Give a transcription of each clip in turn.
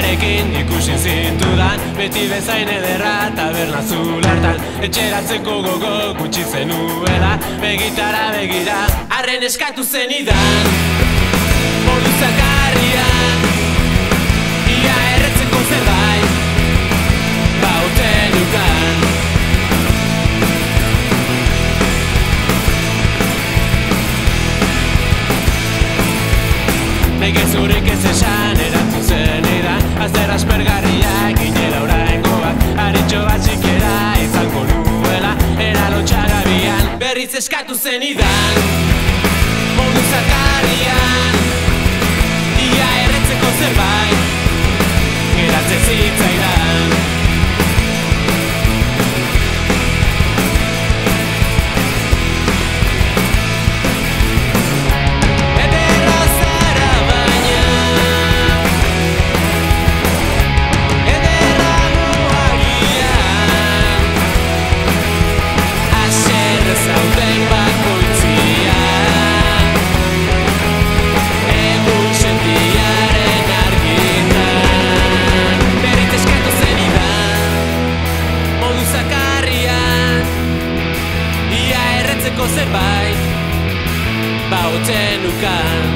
Zurekin ikusi zintudan, beti bezain ederra taberna zulartan. Etxeratzeko gogo gutxi zenuela, begitara begira, arren eskatu zenidan. Modu zakarrian, ia erretzeko zerbait, bauten ukan. Nik zurik ez esan erantzun zenidan, azter aspergarriak ginela oraingoak, haritxo bat txikera izango nuela, eralotxagabian berriz eskatu zenidan. Modu zakarrian, ia erretzeko zerbait, geratzen zitzaidan. Zerbait bauten ukan,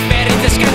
berriz eskatu